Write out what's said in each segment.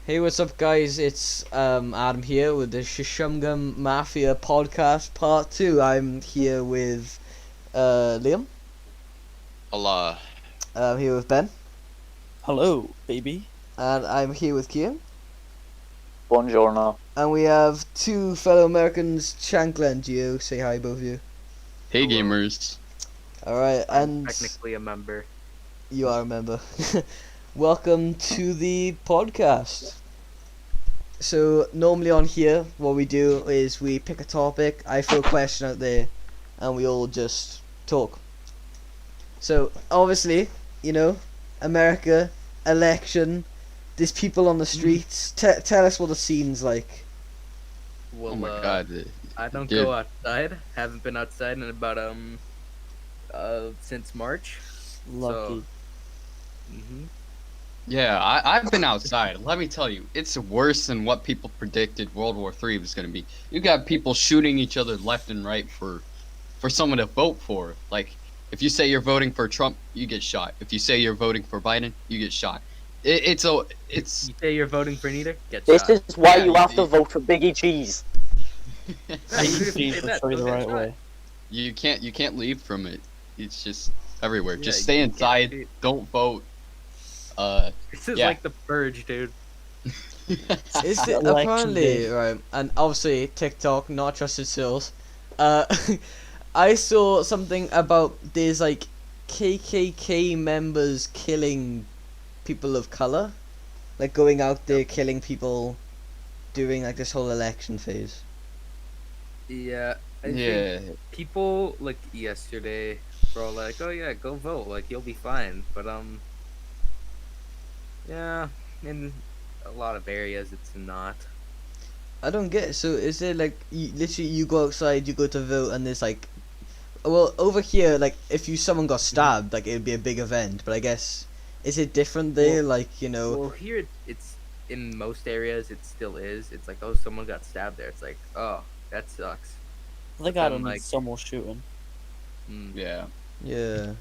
Hey, what's up, guys? It's Adam here with the Shashumgan Mafia Podcast Part 2. I'm here with Liam. Allah. I'm here with Ben. Hello, baby. And I'm here with Kian. Buongiorno. And we have two fellow Americans, Chankla and Gio. Say hi, both of you. Hey, Hello. gamers. Alright, I'm and technically a member. you are a member. Welcome to the podcast. So, normally on here, what we do is we pick a topic, I throw a question out there, and we all just talk. So, obviously, you know, America, election, there's people on the streets. Tell us what the scene's like. Well, Oh my god. I don't Dude. go outside. Haven't been outside in about since March. Lucky. hmm Yeah, I've been outside. Let me tell you, it's worse than what people predicted World War III was going to be. You got people shooting each other left and right for someone to vote for. Like, if you say you're voting for Trump, you get shot. If you say you're voting for Biden, you get shot. It's You say you're voting for neither? Get This shot. is why Yeah, you have to you- vote for Biggie Cheese. Yeah, Hey, you could've Jesus, said that, show you the don't get right shot. way. you can't leave from it. It's just everywhere. Yeah, Just you stay can't inside. leave. Don't vote. This is yeah. like the purge, dude. Is it Election apparently day. right? And obviously TikTok, not trusted source. I saw something about there's like KKK members killing people of color, like going out there killing people during like this whole election phase. Yeah. I think Yeah. people like yesterday were all like, "Oh yeah, go vote. Like you'll be fine." But yeah, in a lot of areas it's not. I don't get it. So is there like literally you go outside, you go to vote, and there's like, well, over here, like if someone got stabbed, like it'd be a big event. But I guess is it different there? Like Well, here it's in most areas it still is. It's like, oh, someone got stabbed there. It's like, oh, that sucks. I think But I then, don't like- like some shooting. Mm. Yeah. Yeah.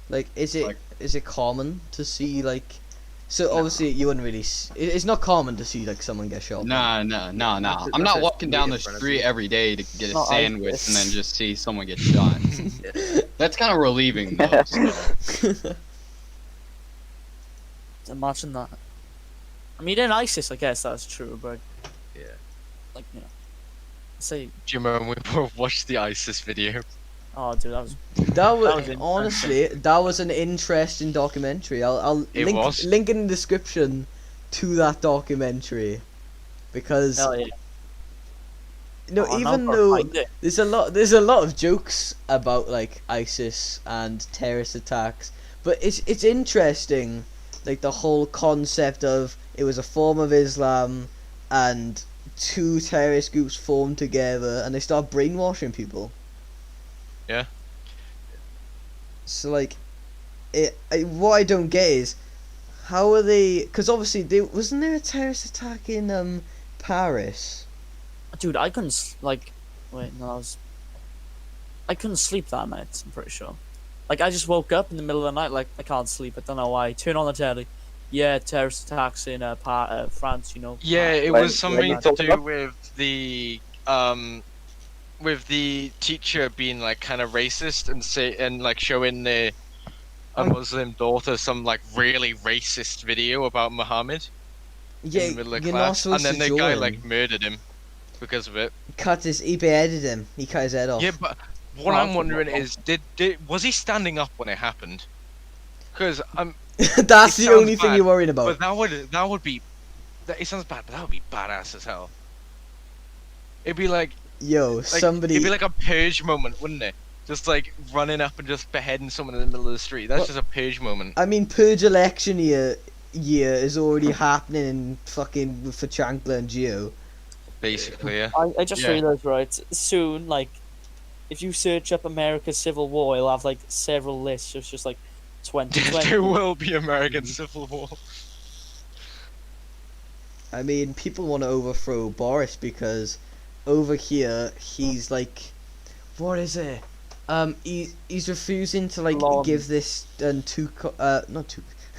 Like, is it Like- is it common to see like? So No. obviously you wouldn't really. It's not common to see like someone get shot. Nah. That's I'm a- not that's a walking down the street in front of street you. every day to get a Not sandwich ISIS. and then just see someone get shot. Yeah. That's kind of relieving, though. Imagine that. I mean, in ISIS, I guess that's true, but Yeah. like, you know, say, Do you remember when we both watched the ISIS video? oh, dude, that was That was was interesting. honestly that was an interesting documentary. I'll It link was. link in the description to that documentary because hell yeah. no, Oh, now even I've gotta though find it. there's a lot of jokes about like ISIS and terrorist attacks, but it's interesting, like the whole concept of it was a form of Islam and two terrorist groups formed together and they start brainwashing people. Yeah. So like, what I don't get is how are they? Because obviously wasn't there a terrorist attack in Paris? Dude, I couldn't like, wait, no, I couldn't sleep that night. I'm pretty sure. Like, I just woke up in the middle of the night, like I can't sleep. I don't know why. Turn on the telly. Yeah, terrorist attacks in France. You know. Yeah, it When- was something when you to talk do about- with the teacher being like kind of racist and like showing a Um, Muslim daughter some like really racist video about Muhammad Yeah, in the middle of you're not class, and supposed then to the join. guy like murdered him because of it. He beheaded him. He cut his head off. Yeah, but what Oh, I'm I wondering forgot. is, was he standing up when it happened? Because That's It the sounds only thing bad, you're worried about. but that would be, it sounds bad, but that would be badass as hell. It'd be like Somebody. it'd be like a purge moment, wouldn't it? Just like running up and just beheading someone in the middle of the street. That's Well- just a purge moment. I mean, purge election year is already happening in fucking for Chankla and Gio. Basically, yeah. I just Yeah. realized, right, soon, like, if you search up America's Civil War, it'll have like several lists. It's just like 2020. There will be American Civil War. I mean, people want to overthrow Boris because over here he's like, what is it? He's refusing to like Blonde. give this not two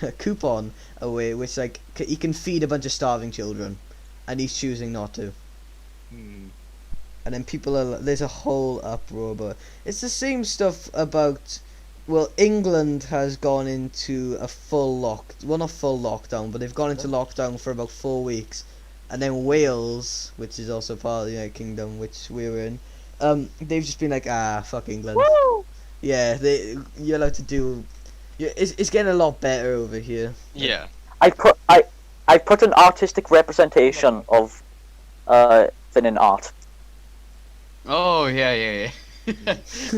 a coupon away, which like he can feed a bunch of starving children, and he's choosing not to. Hmm. And then there's a whole uproar, but it's the same stuff about. Well, England has gone into a not full lockdown, but they've gone into lockdown for about 4 weeks, and then Wales, which is also part of the United Kingdom, which we're in, they've just been like, fuck England. Woo! Yeah, you're allowed to do. Yeah, it's getting a lot better over here. Yeah. I put an artistic representation of thin in art. Oh yeah. That's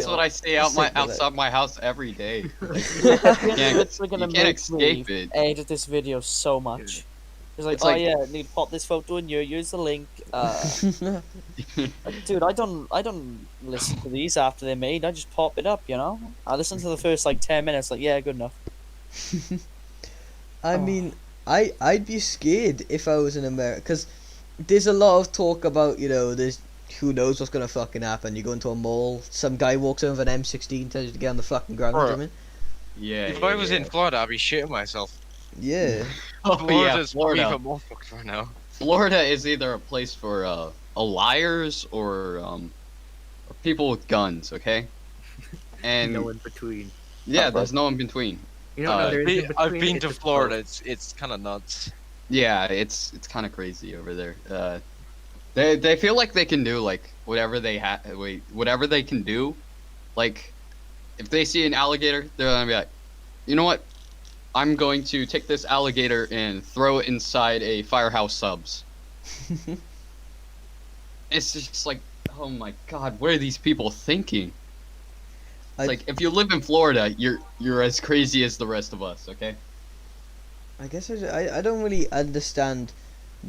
what I say outside my house every day. Like, It's gonna you can't make escape me it. edit this video so much. It's like, It's like- yeah, need to pop this photo in here. Use the link. Dude, I don't listen to these after they're made. I just pop it up, you know. I listen to the first like 10 minutes. Like, yeah, good enough. I mean, I'd be scared if I was in America, because there's a lot of talk about, there's who knows what's gonna fucking happen. You go into a mall, some guy walks in with an M16, tells you to get on the fucking ground. Bro. You know what I mean? Yeah. If I was in Florida, I'd be shitting myself. Yeah. Oh yeah, Florida's probably Florida. even more fucked right now. Florida is either a place for liars or people with guns. Okay. And No in between. yeah, there's no in between. You know, no, there is in between. I've been it's to just Florida. both. It's kind of nuts. Yeah, it's kind of crazy over there. They feel like they can do like whatever whatever they can do. Like, if they see an alligator, they're gonna be like, you know what? I'm going to take this alligator and throw it inside a Firehouse Subs. It's just like, oh my god, what are these people thinking? It's like, if you live in Florida, you're as crazy as the rest of us, okay? I guess I don't really understand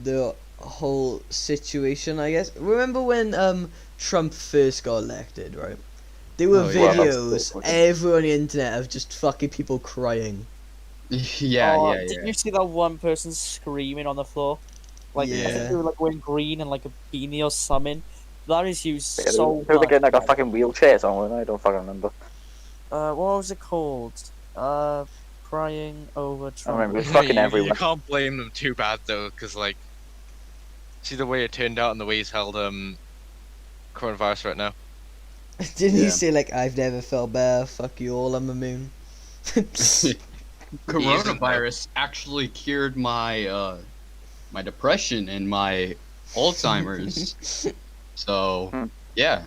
the whole situation. I guess remember when Trump first got elected, right? There were Oh, yeah. videos everywhere on the internet of just fucking people crying. Yeah, Oh, yeah. Didn't you see that one person screaming on the floor? Like, I Yeah. think they were like wearing green and like a beanie or something. That is used Who so was much. getting like a fucking wheelchair somewhere? I don't fucking remember. What was it called? Crying over Trump. remember. It's fucking you everywhere. can't blame them too bad though, because like, see the way it turned out and the way he's held coronavirus right now. Didn't Yeah. he say like, I've never felt better, fuck you all, I'm immune? Coronavirus actually cured my my depression and my Alzheimer's. So yeah.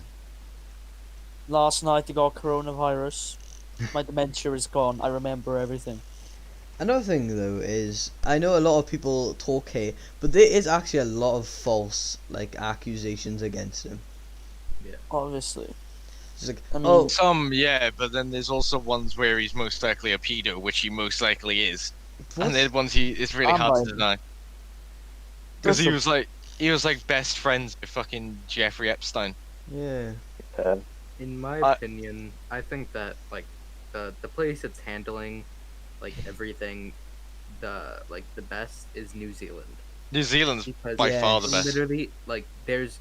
Last night I got coronavirus. My dementia is gone. I remember everything. Another thing though is, I know a lot of people talk hate, but there is actually a lot of false like accusations against him. Obviously. It's like, I mean, oh, Some, yeah, but then there's also ones where he's most likely a pedo, which he most likely is, what? and there's ones it's really I'm hard buying to it. deny. Because That's he was like best friends with fucking Jeffrey Epstein. Yeah. In my I- opinion, I think that like the place that's handling like everything, the best is New Zealand. New Zealand's Because by far the Yes. best. literally like there's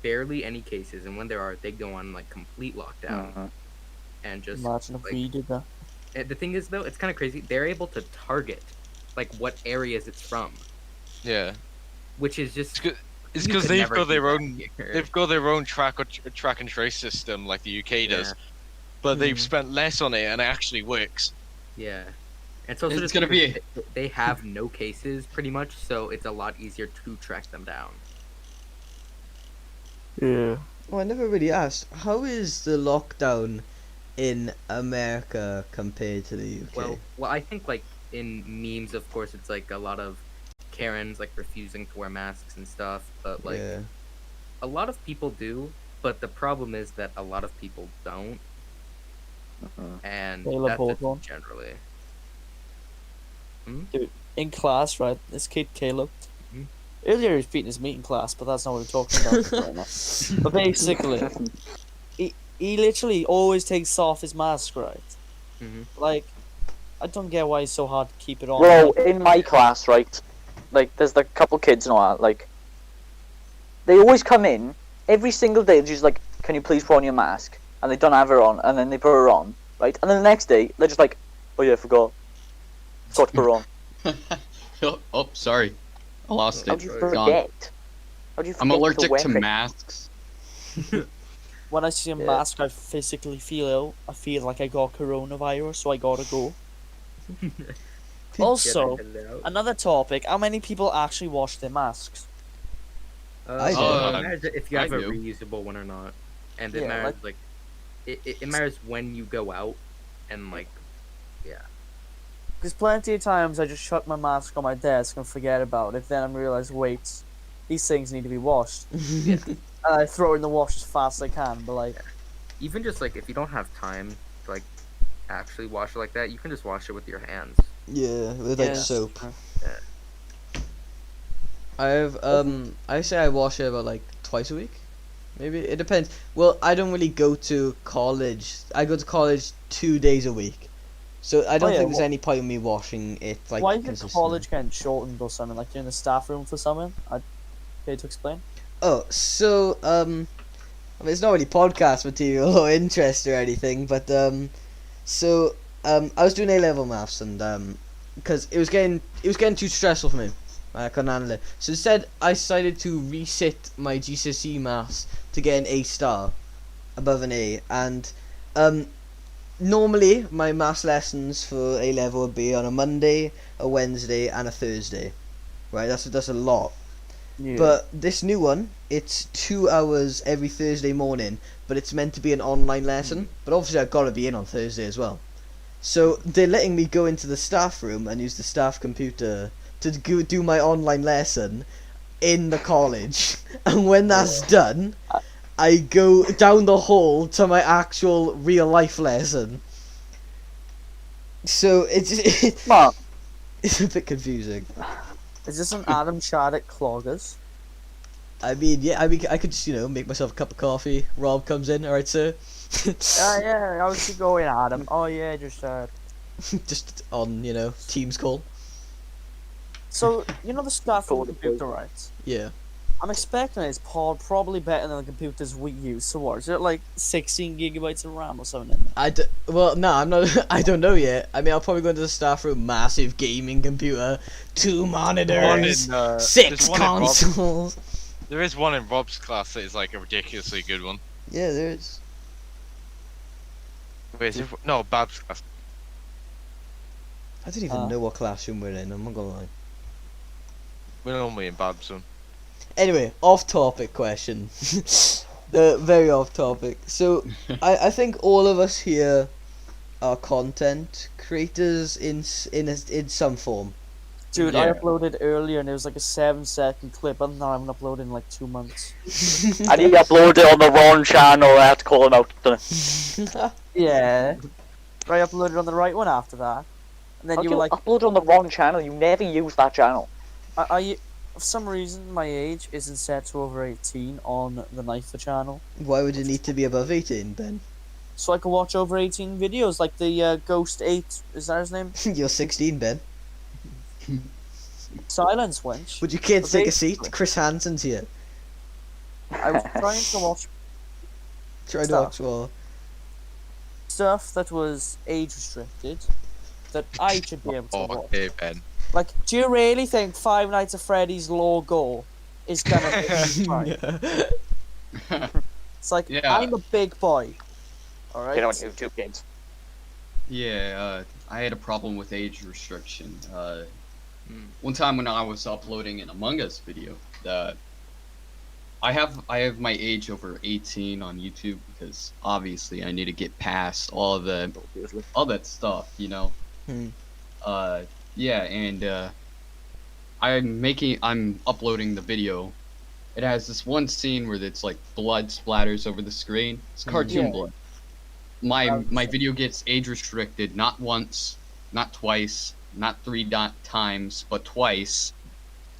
barely any cases, and when there are, they go on like complete lockdown Mhm. and just imagine if like, we did that. the thing is though, it's kind of crazy. They're able to target like what areas it's from, Yeah, which is just it's you because could they've never got do their that own. here. They've got their own track and trace system like the UK does, Yeah. but they've Mhm. spent less on it and it actually works. Yeah. And so It's just gonna be because they have no cases pretty much, so it's a lot easier to track them down. Yeah. Oh, I never really asked, how is the lockdown in America compared to the UK? Well, I think like in memes, of course, it's like a lot of Karens like refusing to wear masks and stuff, but like yeah. a lot of people do. But the problem is that a lot of people don't, Mhm. and Caleb that's just Hawthorne. generally. In class, right? This kid Caleb. Mhm. Earlier he was beating his meat in class, but that's not what we're talking about right now. But basically, he literally always takes off his mask, right? Mhm. Like, I don't get why it's so hard to keep it on. Bro, in my class, right, like, there's like a couple kids and all that, like, they always come in, every single day, they're just like, can you please put on your mask? And they don't have her on, and then they put her on, right? And then the next day, they're just like, Oh yeah, forgot. Forgot to put it on. Oh, sorry. I lost How'd it. you It's gone. forget? How'd you forget I'm allergic wear to it? masks. When I see a Yeah. mask, I physically feel ill. I feel like I got coronavirus, so I gotta go. Also, Get it out. another topic: how many people actually wash their masks? I do. It matters if you I have a do. reusable one or not, and it Yeah, matters like it matters when you go out, and like Because plenty of times I just shut my mask on my desk and forget about it. Then I realize, wait, these things need to be washed. And I throw it in the wash as fast as I can. But like, even just like if you don't have time to like actually wash it like that, you can just wash it with your hands. Yeah, with like yeah, soap. sure. I say I wash it about like twice a week. Maybe it depends. Well, I don't really go to college. I go to college 2 days a week, so I don't yeah, think there's any point in me washing it like. Why is your consistently. college getting shortened or something? Like you're in the staff room for something? I care to explain? Oh, so I mean, it's not really podcast material or interest or anything, but I was doing A level maths and because it was getting too stressful for me. I couldn't handle it. So instead, I decided to resit my GCSE maths to get an A star above an A, and normally my maths lessons for A level would be on a Monday, a Wednesday, and a Thursday. Right, that's a lot. Yeah. But this new one, it's 2 hours every Thursday morning, but it's meant to be an online lesson. But obviously I've got to be in on Thursday as well. So they're letting me go into the staff room and use the staff computer to do my online lesson in the college. And when that's done, I go down the hall to my actual real life lesson. So it's Mark, it's a bit confusing. Is this an Adam Shardick cloggers? I mean, yeah, I could just, make myself a cup of coffee. Rob comes in, alright, sir? Yeah, how's it going, Adam? Oh yeah, just Just on, Teams call. So the staff room Call the computer, right? Yeah. I'm expecting it's probably better than the computers we use. So what? Is it like 16 gigabytes of RAM or something in there? Well, no, I'm not. I don't know yet. I mean, I'll probably go into the staff room. Massive gaming computer, 2 monitors, One in, 6 there's one in Rob's- consoles. There is one in Rob's class that is like a ridiculously good one. Yeah, there is. Wait, is it, no, Bab's class. I don't even know what classroom we're in. I'm not gonna lie. We're normally in Bab's one. Anyway, off-topic question. Very off-topic. So, I think all of us here are content creators in some form. Dude, I Yeah. uploaded earlier and it was like a 7-second clip, and now I haven't uploaded in like 2 months. and he uploaded it on the wrong channel. I had to call him out. Yeah. But I uploaded on the right one after that. And then How'd you you were like, upload on the wrong channel? You never use that channel. for some reason, my age isn't set to over 18 on the Knifer channel. Why would it need to be above 18, Ben? So I can watch over 18 videos, like the Ghost 8, is that his name? You're 16, Ben. Silence Wench. Would you kids take a seat? Basically. Chris Hansen's here. I was trying to watch Try to Stuff. watch well. stuff that was age restricted, that I should be able to Oh, watch. okay, Ben. Like, do you really think Five Nights at Freddy's logo is gonna be fine? It's like, Yeah. I'm a big boy. Alright? You know, on YouTube kids. Yeah, I had a problem with age restriction. One time when I was uploading an Among Us video, I have my age over 18 on YouTube because obviously I need to get past all that stuff, Hmm. Yeah, and I'm uploading the video. It has this one scene where it's like blood splatters over the screen. It's cartoon Yeah. blood. My video gets age restricted not once, not twice, not 3 times, but twice.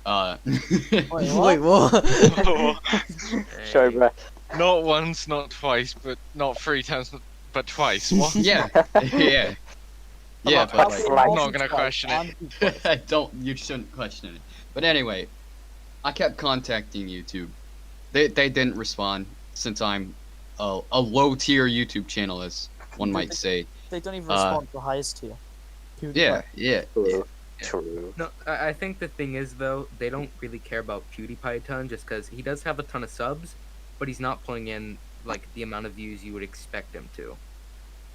Wait, what? Wait, what? Sorry, bro. Not once, not twice, but not 3 times, but twice. What? Yeah, yeah, yeah, not but twice. like, I'm not gonna question it. you shouldn't question it. But anyway, I kept contacting YouTube. They didn't respond since I'm a low tier YouTube channel, as one might say. They don't even respond to the highest tier. Yeah, yeah. True. True. No, I think the thing is though, they don't really care about PewDiePie a ton, just because he does have a ton of subs, but he's not pulling in like the amount of views you would expect him to.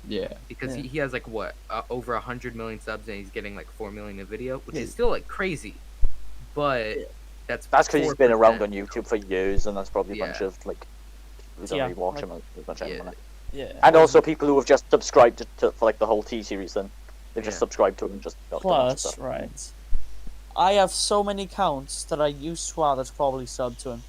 Yeah. Because Yeah. he has like what over 100 million subs, and he's getting like 4 million a video, which Yeah. is still like crazy. But that's That's because he's been around 4%. on YouTube for years, and that's probably a bunch Yeah. of like who don't Yeah, really watch like- him as much Yeah. anymore. Yeah. And also people who have just subscribed for like the whole T series. Then they've just Yeah. subscribed to him and just got to watch Plus, stuff. right, I have so many counts that I used to have that's probably sub to him.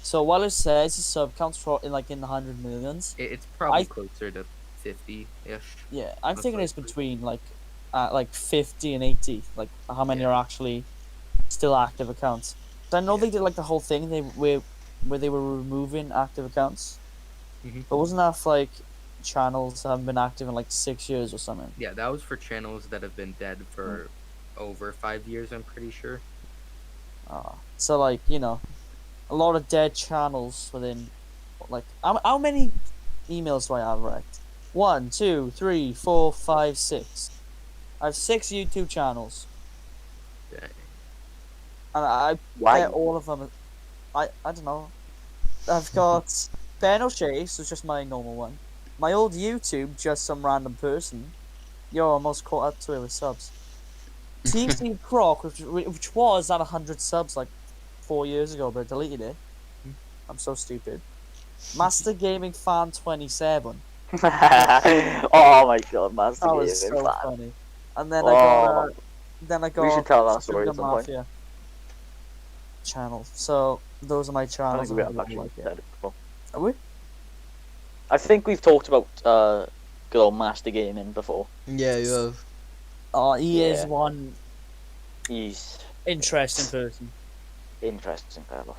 So while it says his sub counts for in the 100 millions, It's probably I- closer to 50-ish. yeah, I'm Most thinking it's likely. between like 50 and 80. Like how many Yeah. are actually still active accounts? So I know they did like the whole thing where they were removing active accounts, Mhm. but wasn't that for, like channels that haven't been active in like 6 years or something? Yeah, that was for channels that have been dead for over 5 years, I'm pretty sure. So like a lot of dead channels within like how many emails do I have, right? 1, 2, 3, 4, 5, 6. I have 6 YouTube channels, Dang. and I Why? bet all of them. I don't know. I've got Ben O'Shea, so it's just my normal one. My old YouTube, just some random person. You're almost caught up to it with subs. TC Croc, which was at 100 subs like 4 years ago, but I deleted it. I'm so stupid. Master Gaming Fan 27. Oh my god, Master That was Gaming so fan. funny. And then Oh. I got We should tell that story at Shashumgan some point. Mafia channel. So those are my I channels. think we and have I actually like it. said it before. Are we? I think we've talked about good old Master Gaming before. Yeah, you have. Oh, he is Yeah. one He's interesting person. interesting fellow.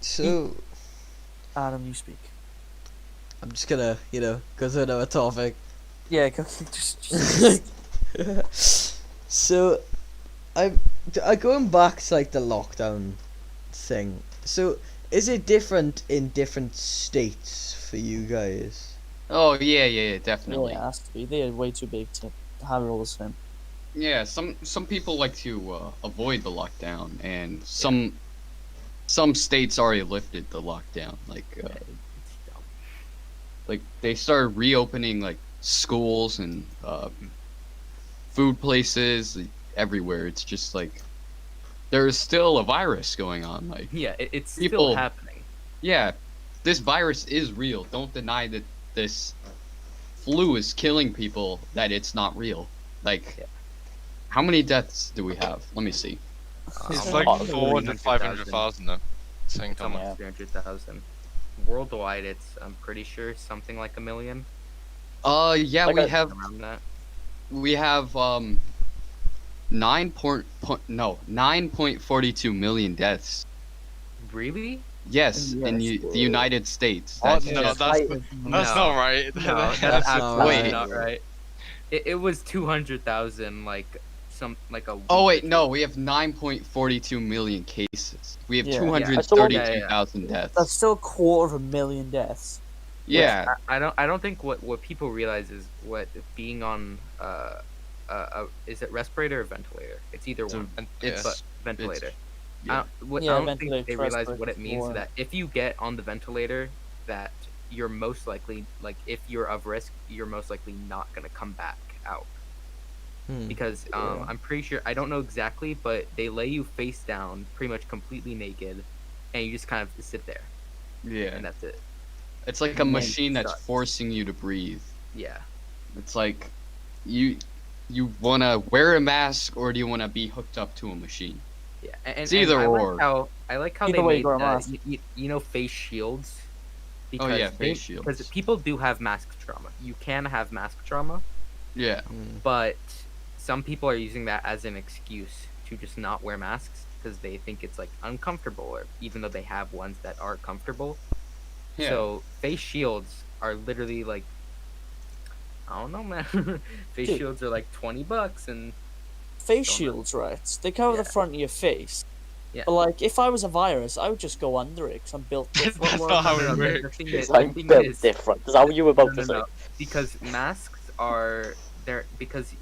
So Adam, you speak. I'm just gonna, go to another topic. Yeah, just So, I going back to like the lockdown thing. So, is it different in different states for you guys? Oh yeah, definitely. yeah, it has to be. They are way too big to have it all the same. Yeah, some people like to avoid the lockdown, and some states already lifted the lockdown. It's dumb. Like they started reopening like schools and food places everywhere. It's just like there's still a virus going on. Like Yeah, it's People- still happening. yeah, this virus is real. Don't deny that this flu is killing people. That it's not real. Like. Yeah. How many deaths do we have? Let me see. It's Oh, like oh, 400, 500,000 though. Same It's almost comment. 300,000. Worldwide, it's I'm pretty sure something like 1 million. Yeah, Like we a- have Around that. 9.42 million deaths. Really? Yes, in Yes. the United States. Oh, That's no, just- that's I- that's No. not right. No, That's that's not absolutely right. not right. It was 200,000, like a. Oh week wait, or no, two. we have 9.42 million cases. We have Yeah. 232,000 deaths. That's still a quarter of a million deaths. Yeah, I don't think what people realize is what being on is it respirator or ventilator? It's either It's a- one. it's But ventilator. yeah. I Yeah, don't think ventilator, they realize what it respirator, means or- that if you get on the ventilator, that you're most likely, like, if you're of risk, you're most likely not gonna come back out because Yeah. I'm pretty sure, I don't know exactly, but they lay you face down, pretty much completely naked, and you just kind of sit there, yeah. and that's it. It's like a Man, machine that's sucks. forcing you to breathe. Yeah. It's like you wanna wear a mask or do you wanna be hooked up to a machine? Yeah, It's either I or. I like how Either they way, made wear a mask. face shields. Oh, yeah, face shields. Because people do have mask trauma. You can have mask trauma, Yeah. but some people are using that as an excuse to just not wear masks because they think it's like uncomfortable, or even though they have ones that are comfortable. Yeah. So face shields are literally like, I don't know, man. Face Dude. shields are like $20, and Face Don't know. shields, right? They cover the Yeah. front of your face. Yeah. But like, if I was a virus, I would just go under it because I'm built different. That's not how it the works. thing It's is, like the thing built is, different. Is that what you were about no, to say? no, because masks are they're because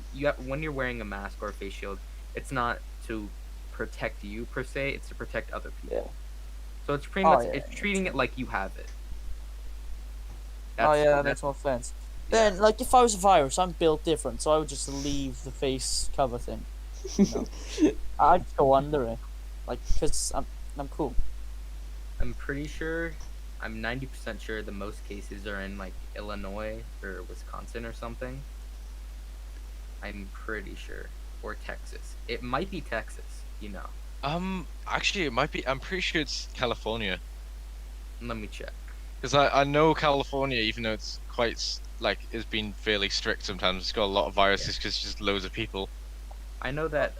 when you're wearing a mask or a face shield, it's not to protect you per se, it's to protect other people. Yeah. So it's pretty much it's treating it like you have it. That makes more sense. Then, like, if I was a virus, I'm built different, so I would just leave the face cover thing. You know? I'd go under it, like, because I'm cool. I'm pretty sure, I'm 90% sure the most cases are in like Illinois or Wisconsin or something. I'm pretty sure, or Texas. It might be Texas, you know. Actually, it might be. I'm pretty sure it's California. Let me check. Because I know California, even though it's quite like it's been fairly strict sometimes. It's got a lot of viruses because it's just loads of people. I know that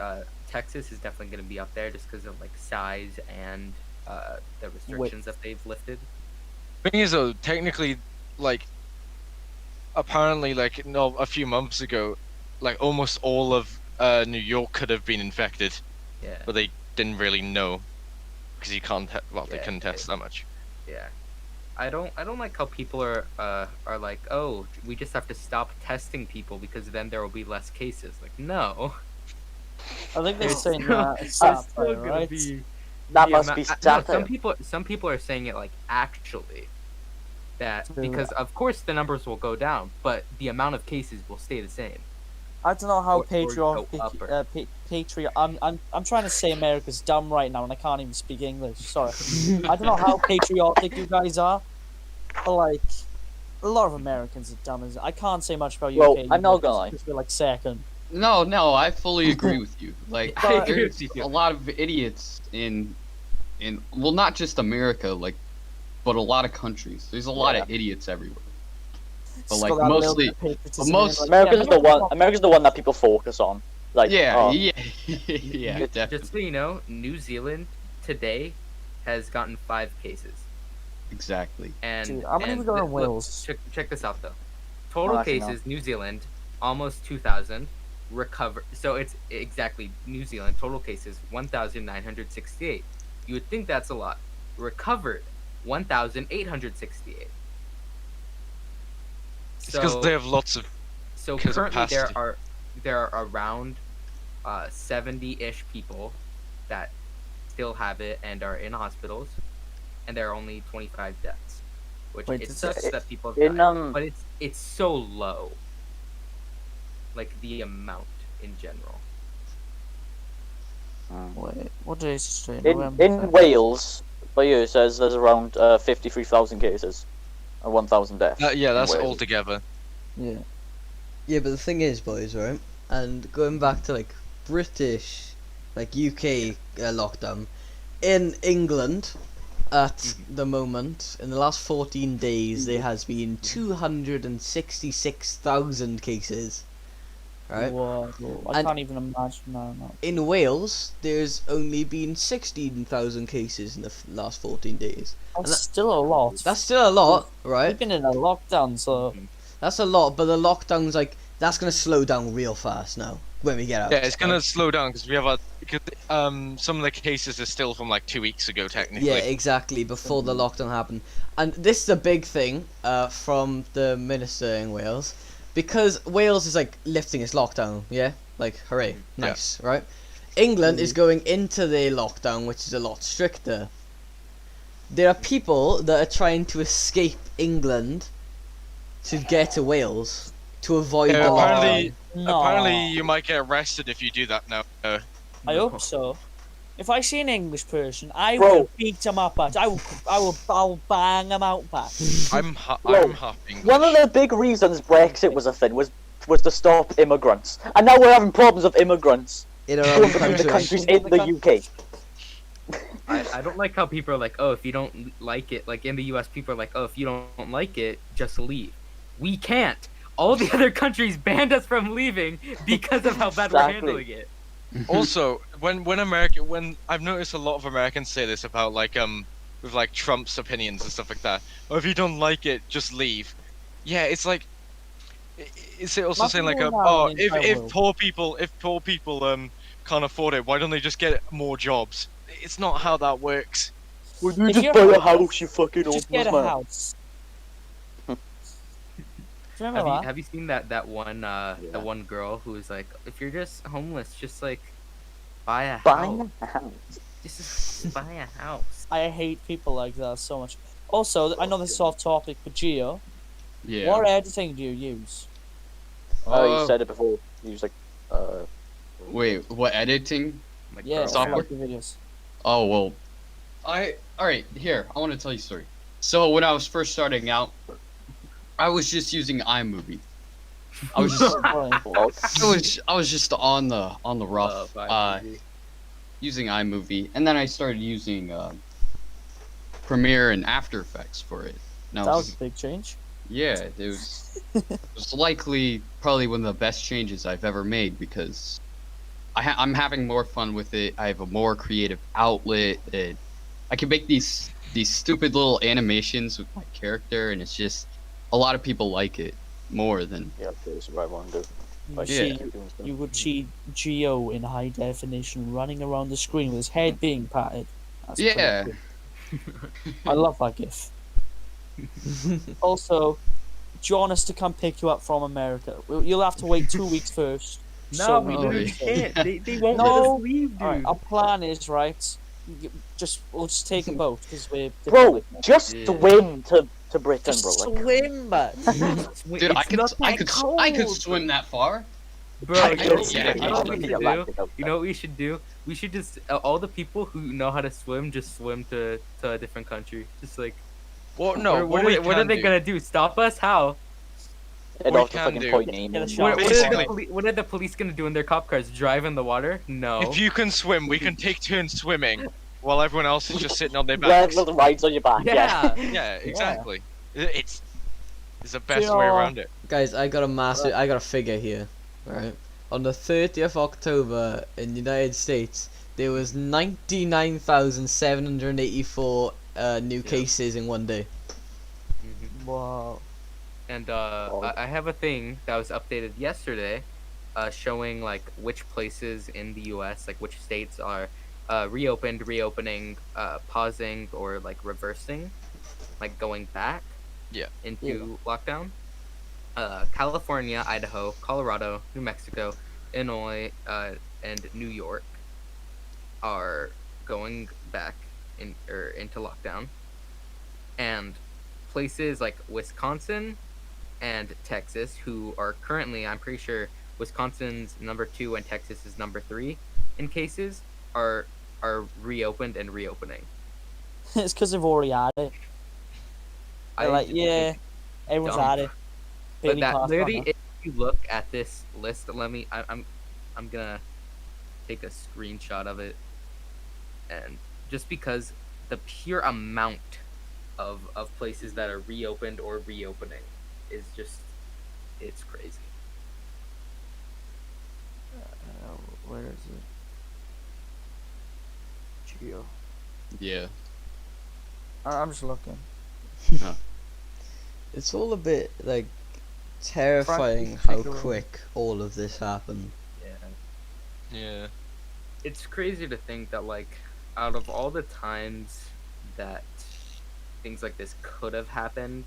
Texas is definitely going to be up there just because of like size and the restrictions that they've lifted. Thing is, though, technically, like, apparently, like, no, a few months ago, like almost all of New York could have been infected, Yeah. but they didn't really know because you can't. They Yeah, couldn't test that much. Yeah. I don't like how people are like, oh, we just have to stop testing people because then there will be less cases. Like, no. I think they're It's saying still- that. It's It's still gonna right? be. That Yeah, must be no, satire. some people are saying it like actually that True. because of course the numbers will go down, but the amount of cases will stay the same. I don't know how Or go upper. patriot. I'm trying to say America's dumb right now, and I can't even speak English. Sorry. I don't know how patriotic you guys are, but like, a lot of Americans are dumb. I can't say much about Well, UK. I'm not gonna lie. because we're like second. No, I fully agree with you. Like, I agree there's with you. a lot of idiots in well, not just America, like, but a lot of countries. There's a lot of idiots everywhere. But It's like got that little mostly, bit of patriotism most- in it, like, America's yeah, the one. America's the one that people focus on. Like, yeah, oh, yeah, yeah, Just definitely, so you know, New Zealand today has gotten 5 cases. exactly. And Dude, how many and we got in look, Wales? check this out though. Total actually, no. cases, New Zealand, almost 2,000. Recover. So it's exactly New Zealand. Total cases 1,968. You would think that's a lot. Recovered 1,868. It's because they have lots of. So 'cause of currently capacity. there are around 70-ish people that still have it and are in hospitals, and there are only 25 deaths, which Wait, it is sucks it- that people have in died, but it's so low. Like the amount in general. Wait, what day is it today? in November? Wales, by you it says there's around 53,000 cases and 1,000 deaths. Yeah, that's Wales. all together. Yeah. Yeah, but the thing is, boys, right? And going back to like British, like UK lockdown, in England, at the moment, in the last 14 days, there has been 266,000 cases. Right? Whoa, I And- can't even imagine that. No. In Wales, there's only been 16,000 cases in the last 14 days. That's still a lot. That's still a lot, We've right? been in a lockdown, so That's a lot, but the lockdown's like, that's gonna slow down real fast now when we get out. Yeah, it's gonna slow down because we have some of the cases are still from like 2 weeks ago technically. Yeah, exactly, before the lockdown happened. And this is a big thing from the minister in Wales, because Wales is like lifting its lockdown, yeah? Like, hooray, nice, right? England is going into their lockdown, which is a lot stricter. There are people that are trying to escape England to get to Wales to avoid Yeah, the apparently- lockdown. no. Apparently, you might get arrested if you do that now. I hope so. If I see an English person, I Bro. will beat them up. I'll bang them out back. I'm Bro, half English. One of the big reasons Brexit was a thing was to stop immigrants, and now we're having problems with immigrants In our coming own from the country. countries in the UK. I don't like how people are like, oh, if you don't like it, like in the US, people are like, oh, if you don't like it, just leave. We can't. All the other countries banned us from leaving because of how bad we're Exactly. handling it. Also, when I've noticed a lot of Americans say this about like with like Trump's opinions and stuff like that. Or if you don't like it, just leave. Yeah, it's like it's also saying like Nothing will oh, happen in if Taiwan. poor people can't afford it, why don't they just get more jobs? It's not how that works. Would you If just you're buy a rich, house, you fucking Just get homeless a man? house. Do you remember that? Have you seen that one girl who was like, if you're just homeless, just like buy a house. Buying a house. Just buy a house. I hate people like that so much. Also, I know this is off topic, but Gio, Yeah. what editing do you use? Oh, you said it before. You was like, Wait, what editing? Like, Yeah, girl, software. like the videos. Oh well, alright. Here, I want to tell you a story. So when I was first starting out, I was just using iMovie. I was just I was just on the rough using iMovie, and then I started using Premiere and After Effects for it. Now, That was a big change. yeah, it was likely probably one of the best changes I've ever made because I'm having more fun with it. I have a more creative outlet. I can make these stupid little animations with my character, and it's just a lot of people like it more than yeah, that's what I want to do. Like, Yeah. You would see Gio in high definition running around the screen with his head being patted. That's pretty yeah. cool. I love that gif. Also, do you want us to come pick you up from America? You'll have to wait 2 weeks first. No, so we Oh, literally yeah. can't. They won't No. let us leave, dude. Alright, our plan is right. We'll just take a boat because we're Bro, just Yeah. swim to Britain, just bro. Like, swim, man. Dude, I could swim that far. Bro, I you don't know, see yeah, you know what we the should do? Atlantic out You know what we should do? We should just all the people who know how to swim just swim to a different country. Just like Well, no. what are they gonna do? Stop us? How? and we off the can fucking do- point name. Get a and- shot. What are the police gonna do in their cop cars? Drive in the water? No. If you can swim, we can take turns swimming, while everyone else is just sitting on their Red backs. little rides on your back. Yeah. Yeah, exactly. It's the best Yeah. way around it. Guys, I got a figure here, right? On the 30th October in the United States, there was 99,784 new cases in one day. Mhm. Wow. And I have a thing that was updated yesterday, showing like which places in the U.S., like which states are reopened, reopening, pausing, or like reversing, like going back. Yeah. Into lockdown. California, Idaho, Colorado, New Mexico, Illinois, and New York are going back into lockdown, and places like Wisconsin and Texas, who are currently, I'm pretty sure Wisconsin's number 2 and Texas is number 3 in cases, are reopened and reopening. It's because they've already had it. They're like, yeah, everyone's dumb. had it. But Bailey that passed literally, on if you look at this list, I'm gonna take a screenshot of it, and just because the pure amount of places that are reopened or reopening is just, it's crazy. Where is it? Geo. Yeah. I'm just looking. It's all a bit like terrifying Frankly, how take a look. quick all of this happened. Yeah. Yeah. It's crazy to think that, like, out of all the times that things like this could have happened,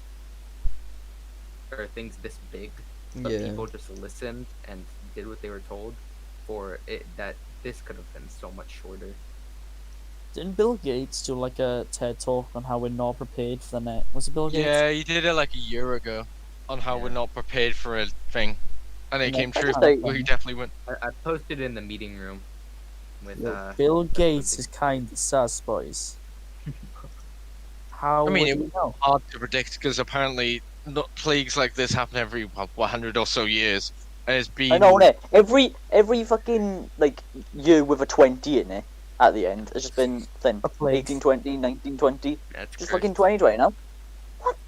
or things this big, but Yeah. people just listened and did what they were told, for it, that this could have been so much shorter. Didn't Bill Gates do like a TED talk on how we're not prepared for the net? Was it Bill Gates? Yeah, he did it like a year ago on how we're Yeah. not prepared for a thing, and it Yeah, came true. that's Well, he definitely went. I posted in the meeting room with Bill Gates is kind of sus, boys. How I mean, would it you know? hard to predict because apparently plagues like this happen every 100 or so years, and it's been. I know, innit? Every fucking like year with a 20 in it at the end has just been thin. A plague. 1820, 1920, That's just crazy. fucking 2020 now.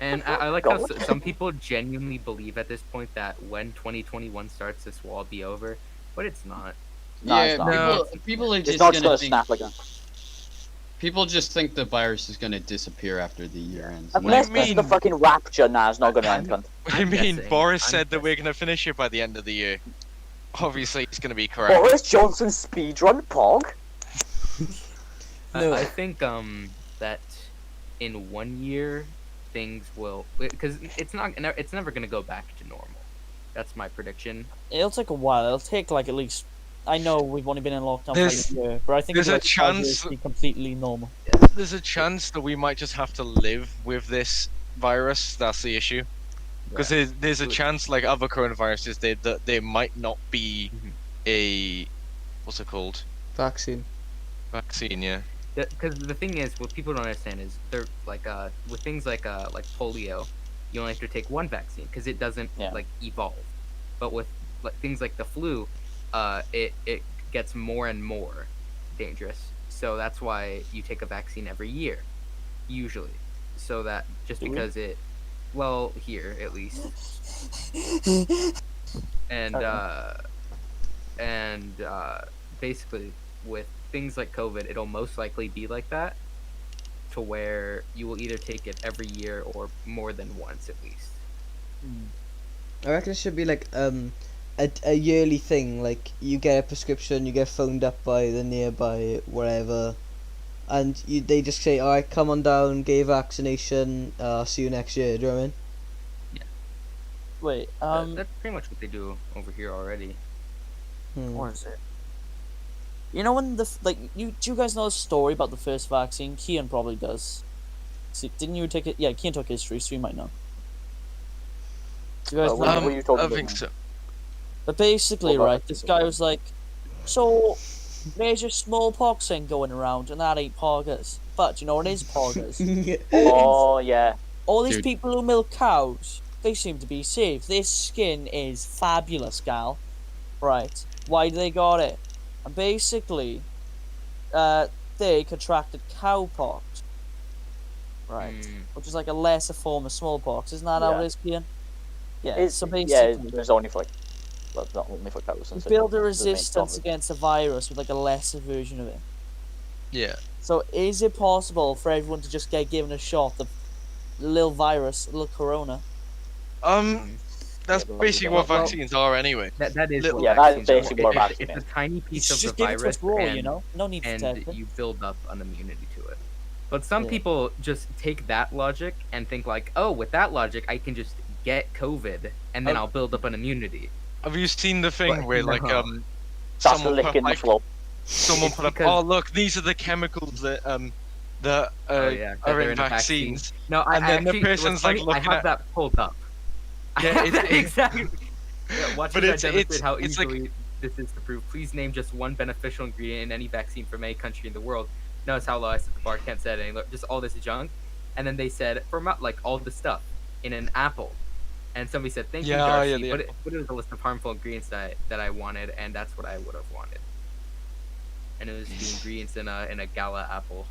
And I like how some people genuinely believe at this point that when 2021 starts, this will all be over, but it's not. Nah, it's not. no. People are It's just not just gonna gonna think. snap like that. People just think the virus is gonna disappear after the year ends. Unless do you there's the mean? fucking rapture, nah, it's not gonna end, cunt. I I'm mean, guessing. Boris I'm said that we're guessing. gonna finish it by the end of the year. Obviously, it's gonna be correct. Boris Johnson speedrun Pog? No. I think that in 1 year things will, because it's never gonna go back to normal. That's my prediction. It'll take a while. It'll take like at least. I know we've only been in lockdown for There's- like a year, but I think there's it'll a like 5 years chance- to be completely normal. There's a chance that we might just have to live with this virus. That's the issue. Because there's a chance, like other coronaviruses, that they might not be Mhm. a what's it called? Vaccine. Vaccine, yeah. Because the thing is, what people don't understand is they're like with things like polio, you only have to take one vaccine because it doesn't Yeah. like evolve. But with like things like the flu, it gets more and more dangerous. So that's why you take a vaccine every year, usually. So that just Do we? because it, well, here at least, and basically with things like COVID, it'll most likely be like that, to where you will either take it every year or more than once at least. I reckon it should be like a yearly thing. Like you get a prescription, you get phoned up by the nearby wherever, and they just say, "All right, come on down, get your vaccination. See you next year." Do you know what I mean? Wait, That's pretty much what they do over here already. what is it? You know when do you guys know the story about the first vaccine? Kian probably does. See, didn't you take it? Yeah, Kian took history, so you might know. Do you guys What know? were you talking I about? think so. But basically, What about- right, this guy was like, so there's a smallpox thing going around, and that ain't poggers. But you know what is poggers? Oh yeah. All these Dude. people who milk cows, they seem to be safe. Their skin is fabulous, gal. Right. Why do they got it? And basically, they contracted cowpox. Right. Which is like a lesser form of smallpox. Isn't that how Yeah. it is, Kian? Yeah. It's, So yeah, basically, there's only for like, well, not only for cows. you and build a the main resistance topic. against a virus with like a lesser version of it. Yeah. So is it possible for everyone to just get given a shot of the little virus, little corona? That's Yeah, basically well, what vaccines are anyway. That is Little- what Yeah, that is vaccines are. basically what It's- vaccine It's is. a tiny piece of Just the give it to virus, us raw, and, you know? No need to and test it. you build up an immunity to it. But some Yeah. people just take that logic and think like, oh, with that logic, I can just get COVID, and then Oh. I'll build up an immunity. Have you seen the thing But where like no. That's someone licking put, the like, floor. someone It's put up, because- oh look, these are the chemicals that that are they're in vaccines. No, I And then the actually, person's, what's like, funny, looking I have at- that pulled up. Yeah, exactly. Yeah, watch But as I it's- demonstrate how it's like- easily this is to prove. Please name just one beneficial ingredient in any vaccine from any country in the world. Notice how low I set the bar. Can't say anything. Just all this junk, and then they said like all the stuff in an apple, and somebody said thank you, Yeah, Darcy, yeah, the but, apple. but it was a list of harmful ingredients that I wanted, and that's what I would have wanted. And it was the ingredients in a gala apple.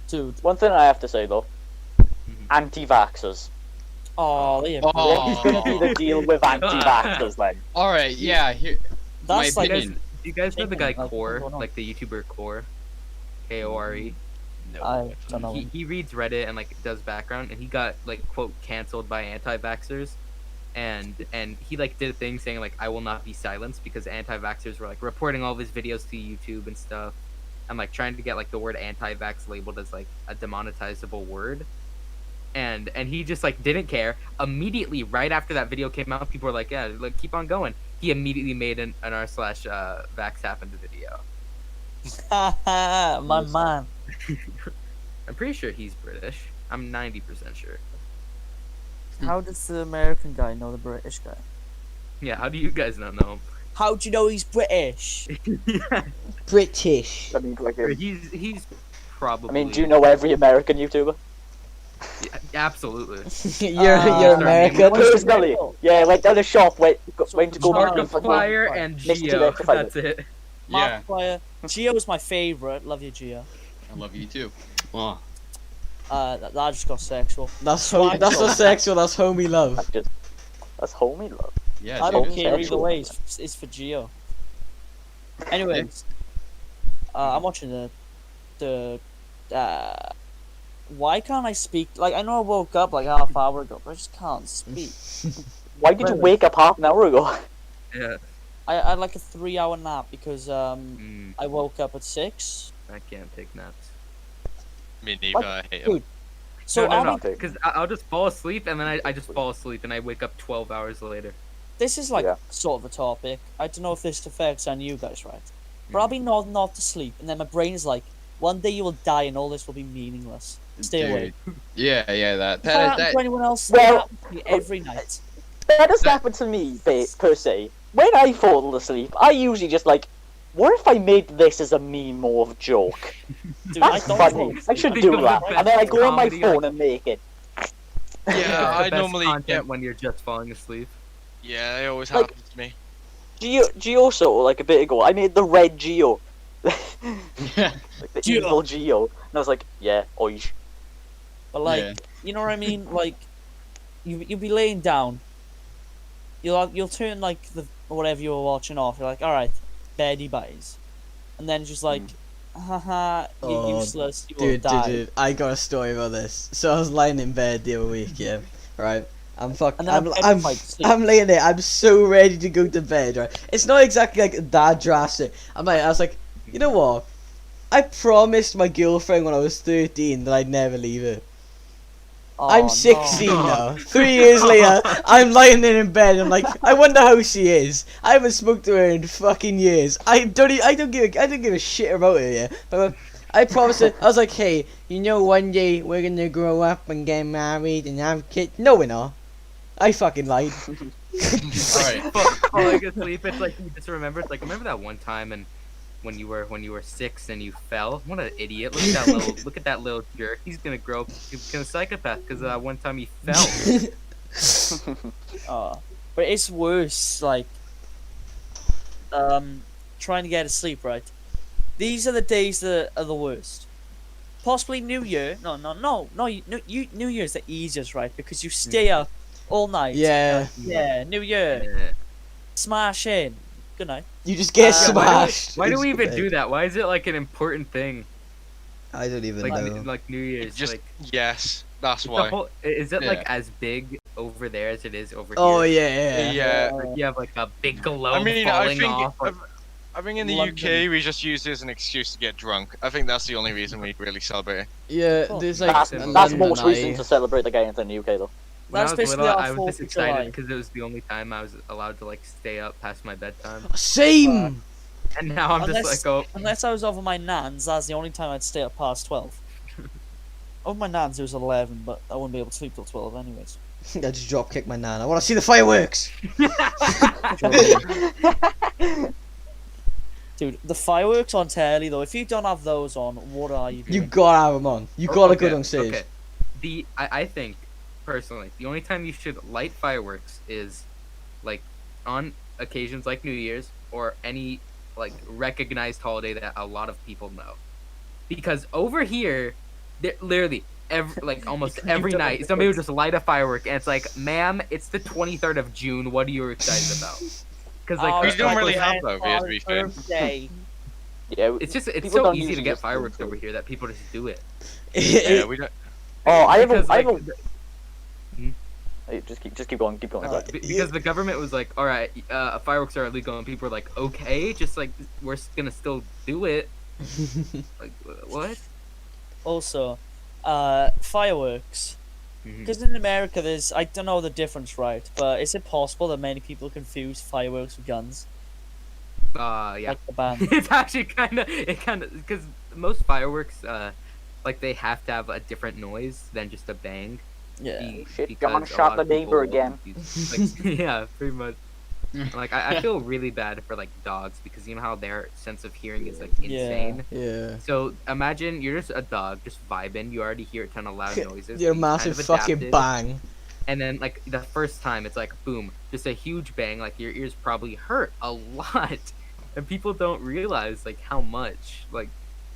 Dude. One thing I have to say though, Mhm. anti-vaxxers. Oh, they are Oh. What is going to be the deal with anti-vaxxers then? All right, yeah. Here, That's my like opinion. Do you guys know the guy Like, Core, what's going on? like the YouTuber Core, Kore? I don't know. He reads Reddit and like does background, and he got like quote canceled by anti-vaxxers, and he like did a thing saying like I will not be silenced because anti-vaxxers were like reporting all of his videos to YouTube and stuff, and like trying to get like the word anti-vax labeled as like a demonetizable word, and he just like didn't care. Immediately, right after that video came out, people were like, yeah, like keep on going. He immediately made an r/vax happened video. My man. I'm pretty sure he's British. I'm 90% sure. How does the American guy know the British guy? Yeah, how do you guys not know How do you know he's British? him? British. I mean, like, he's probably. I mean, do you know every American YouTuber? Yeah, absolutely. you're sorry, American. What's the Personally, middle? yeah, like at the shop, went to go Mark- back Markiplier and Mr. Geo. Rectifier. That's it. Yeah. Markiplier. Gio's my favourite. Love you, Gio. I love you too. Oh. That just got sexual. That's that's not sexual. That's homie love. That's homie love. Yeah. I don't dude. care either sexual. way. It's for Gio. Anyways, I'm watching the why can't I speak? Like, I know I woke up like half hour ago, but I just can't speak. Why did you Really? wake up half an hour ago? Yeah. I had like a 3-hour nap because I woke up at 6. I can't take naps. Me neither. I hate 'em. Dude, So no, I'll be, because I'll just fall asleep and then I just fall asleep and I wake up 12 hours later. this is like Yeah. sort of a topic. I don't know if this affects on you guys, right? But I'll be nodding off to sleep, and then my brain is like, one day you will die, and all this will be meaningless. Stay awake. Yeah, that If that happens that to anyone else, Well- it happens to me every night. That doesn't happen to me, per se. When I fall asleep, I usually just like, what if I made this as a meme or a joke? Dude, I That's don't funny. know. I should Think do of the that. best And then I go on my comedy, phone and make it. Yeah, It's the I best normally content when you're just falling asleep. Yeah, it always Like- happens to me. Geo, like a bit ago, I made the red Geo. yeah. Like the Geo. evil Geo. And I was like, yeah, oish. But like, Yeah. you know what I mean? Like, you'll be laying down. You'll turn like the whatever you were watching off. You're like, all right, beddy buys, and then just like, haha, you're Oh, useless. You will Dude, die. I got a story about this. So I was lying in bed the other week, yeah, right. And then I'm petrified to sleep. I'm laying there. I'm so ready to go to bed, right? It's not exactly like that drastic. I was like, you know what? I promised my girlfriend when I was 13 that I'd never leave her. Oh, I'm no. 16 now. 3 years later, I'm lying there in bed. I'm like, I wonder how she is. I haven't spoke to her in fucking years. I don't give a shit about her, yeah. But I promised her. I was like, hey, you know, one day we're gonna grow up and get married and have kids. No, we're not. I fucking lied. Alright. Falling asleep, it's like you just remember. It's like remember that one time and when you were 6 and you fell. What an idiot! Look at that little jerk. He's gonna grow up to become a psychopath because one time he fell. But it's worse. Like, trying to get to sleep. Right. These are the days that are the worst. Possibly New Year. No. New Year's the easiest, right? Because you stay up all night. Yeah. Yeah. New Year. Yeah. Smash in. Good night. You just get Yeah, smashed. Why do we into even bed. do that? Why is it like an important thing? I don't even Like know. like New Year's. Just like yes, that's the why. whole, is it Yeah. like as big over there as it is over Oh here? yeah. Yeah. Like you have like a big globe I mean, falling I off. think I think in the London. UK we just use it as an excuse to get drunk. I think that's the only reason we really celebrate it. Yeah, Oh, there's like That's London most Eye. reason to celebrate the games in the UK, though. When I That's was basically little, our I was 4th just of July. excited because it was the only time I was allowed to like stay up past my bedtime. Same. And now I'm Unless- just like, oh, Unless I was over my nan's, that's the only time I'd stay up past 12. Over my nan's, it was 11, but I wouldn't be able to sleep till 12 anyways. I just drop kick my nan. I want to see the fireworks. Dude, the fireworks on telly, though, if you don't have those on, what are you doing? You gotta have them on. You gotta go on stage. Okay. I think personally the only time you should light fireworks is like on occasions like New Year's or any like recognized holiday that a lot of people know, because over here, literally almost every don't night somebody will just light a firework and it's like, ma'am, it's the 23rd of June. What are you excited about? Because like Oh, We there's, don't like, really this- have that over here, to be fair. Birthday. Yeah, It's people so don't easy to usually get just do fireworks it. over here that people just do it. Yeah, we don't. Oh, I have Because, a. like, Hey, just keep going. Uh, because the government was like, all right, fireworks are illegal, and people were like, okay, just like we're gonna still do it. Like what? Also, fireworks. Mhm. Because in America, I don't know the difference, right? But is it possible that many people confuse fireworks with guns? Yeah. Like the band. It's actually kind of because most fireworks, like they have to have a different noise than just a bang. Yeah. Shit, because John a shot lot the of neighbor people again. like, yeah, pretty much. Like I feel really bad for like dogs because you know how their sense of hearing is like Yeah. insane. Yeah. So imagine you're just a dog, just vibing. You already hear a ton of loud noises. Your you massive kind of fucking adapted, bang. And then like the first time, it's like boom, just a huge bang. Like your ears probably hurt a lot, and people don't realize like how much like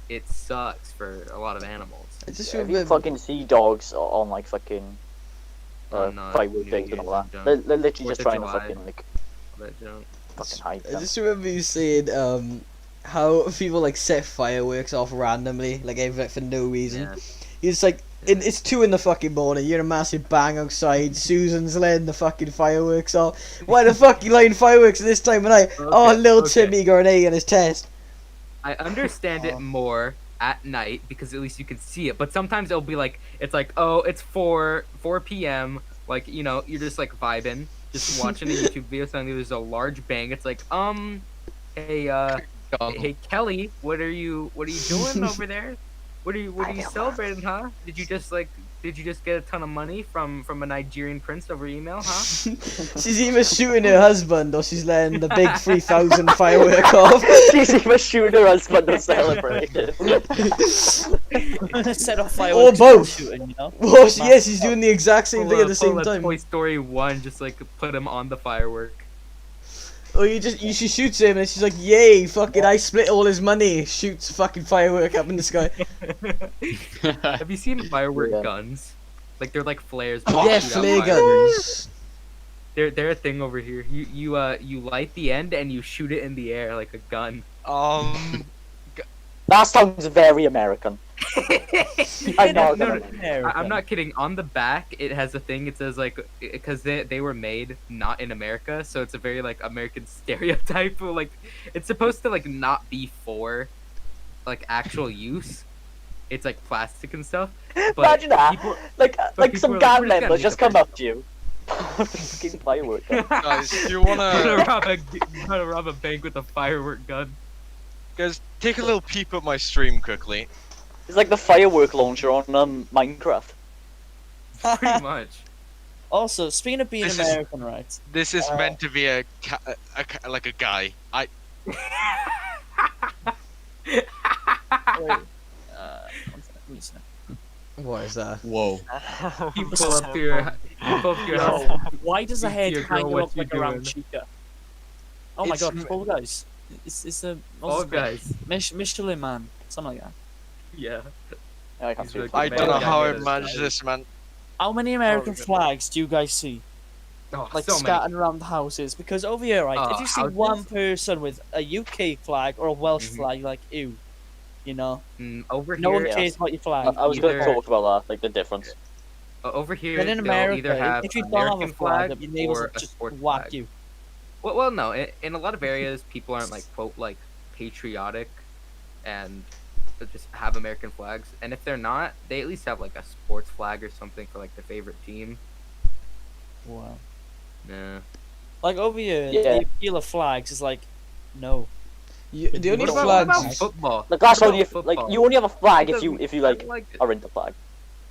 it sucks for a lot of animals. I just Yeah, if you remember. fucking see dogs on like fucking On, firework New things and all Year's that, and they're literally Fourth just of trying to July. fucking like But don't. fucking hide I them. just remember you saying how people like set fireworks off randomly, like for no reason. Yeah. It's like it's 2 in the fucking morning. You're in a massive bang outside. Susan's letting the fucking fireworks off. Why the fuck you lighting fireworks at this time of night? Oh, Okay, little okay. Timmy got an A in his test. I understand Oh. it more at night because at least you can see it. But sometimes it'll be like it's like, oh, it's 4 p.m. Like, you know, you're just like vibing, just watching a YouTube video. Suddenly there's a large bang. It's like, hey, hey Kelly, what are you doing over there? What are you celebrating, huh? Did you just get a ton of money from a Nigerian prince over email, huh? She's either shooting her husband or she's letting the big 3,000 firework off. She's even shooting her husband to celebrate it. Set off fireworks. Or both. Shooting, you know? Well, she's doing the exact same thing at the same Pull a time. Toy Story 1, just like put him on the firework. Or she shoots him and she's like, yay, fucking, I split all his money. Shoots fucking firework up in the sky. Have you seen firework Yeah. guns? Like they're like flares. Yeah, but shoot out flare fireworks. guns. They're a thing over here. You light the end and you shoot it in the air like a gun. That sounds very American. I'm not No, gonna lie. I'm not kidding. On the back, it has a thing. It says like, because they were made not in America, so it's a very like American stereotype. Like, it's supposed to like not be for like actual use. It's like plastic and stuff. But Imagine that. people- Like people some are like, gang "We're just gonna members make just a come video." up to you. Fucking firework. Guys, do you Gonna wanna rob a bank with a firework gun. guys take a little peep at my stream quickly? It's like the firework launcher on Minecraft. Pretty much. Also, speaking of being This is- American, right? This is meant to be a like a guy. Wait, one second, listen. What is that? Whoa. You pull up to your house. Why does the head Your kind girl, of what look you like a round doing? chica? Oh my It's god, m- Fall Guys. It's a All guys. Michelin Man, something like that. Yeah. I can't He's see really it. I Man, don't know yeah, how yeah, I that's managed right. this, man. How many American good. flags do you guys see, Oh, like so scattered many. around the houses? Because over here, right, if Oh, you see houses? one person with a UK flag or a Welsh Mhm. flag, you're like, ew, you know, Over no one here, Yeah. cares about your flag. I was going to Either- talk about that, like the difference. over here, Then in they'll America, either have if you don't American have a flag, flag your neighbors or will a just sports whack flag. you. Well, no. In a lot of areas, people aren't like quote like patriotic, and they just have American flags. And if they're not, they at least have like a sports flag or something for like their favorite team. Wow. Nah. Like over here, Yeah. the appeal of flags is like, no. The only What flags. about football? Like that's What only about if like football? you only have a flag Because if you I like don't like are into flag.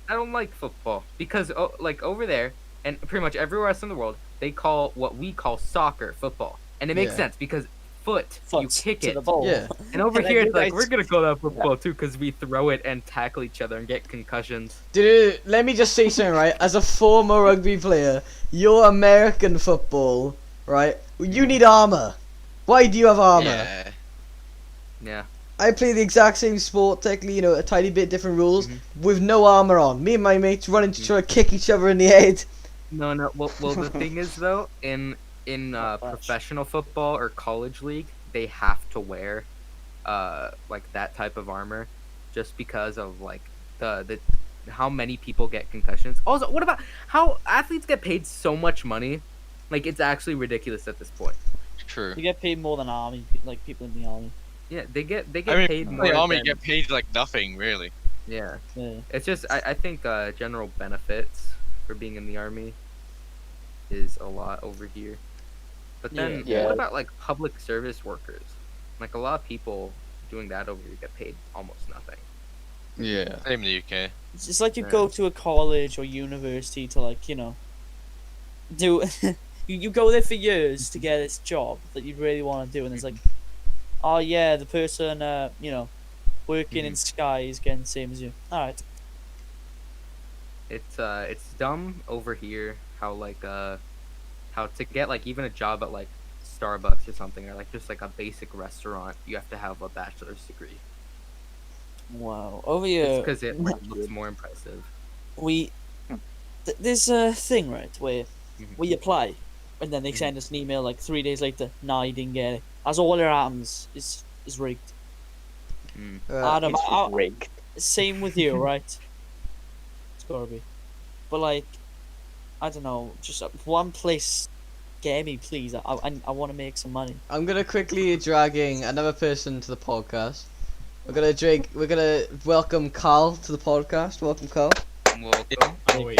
I don't like football because like over there and pretty much everywhere else in the world, they call what we call soccer football, and it makes Yeah. sense because foot you Foot kick to it, the ball. Yeah. and over And then here you it's like guys- we're gonna call that football too because we throw it and tackle each other and get concussions. Dude, let me just say something, right? As a former rugby player, your American football, right? You need armor. Why do you have armor? Yeah. Yeah. I play the exact same sport, technically, you know, a tiny bit different rules, Mhm. with no armor on. Me and my mates running to try to kick each other in the head. No. Well, the thing is though, in Not much. professional football or college league, they have to wear like that type of armor, just because of like the how many people get concussions. Also, what about how athletes get paid so much money? Like it's actually ridiculous at this point. True. You get paid more than army, like people in the army. Yeah, they get I mean, paid people more. in the army than- get paid like nothing, really. Yeah, Yeah. it's just I think general benefits for being in the army is a lot over here. But then Yeah. what about like public service workers? Like a lot of people doing that over here get paid almost nothing. Yeah. Same in the UK. It's like you Yeah. go to a college or university to like, you know, do you go there for years to get this job that you really want to do, and it's like, oh yeah, the person you know, working in Sky is getting the same as you. All right. It's dumb over here how like how to get like even a job at like Starbucks or something, or like just like a basic restaurant, you have to have a bachelor's degree. Wow. Over here, Because it like, looks more impressive. we there's a thing, right, where Mhm. we apply, and then they send us an email like 3 days later. Nah, you didn't get it. As all their atoms is rigged. Mm. Adam, It's I- rigged. Same with you, right? It's gotta be. But like, I don't know, just one place, get me, please. I want to make some money. I'm gonna quickly dragging another person to the podcast. We're gonna drink. We're gonna welcome Carl to the podcast. Welcome, Carl. Welcome. Oh, wait,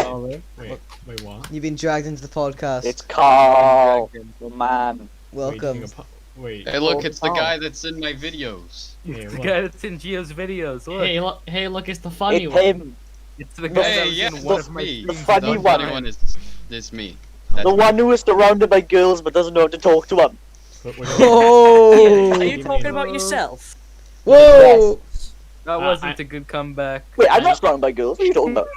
what? You've been dragged into the podcast. It's Carl, the man. Welcome. Wait. Hey, look, it's the Oh. guy that's in my videos. Hey, The what? guy that's in Gio's videos. Look. Hey, look, it's the funny It's one. him, It's the guy that Hey, was yeah, in one that's of my me. the streams. funny The one. funny one is me. the That's me. one who is surrounded by girls but doesn't know how to talk to them. But we're gonna- Oh! Are you talking about yourself? Whoa! That wasn't a good comeback. Wait, I'm not surrounded by girls. What are you talking about?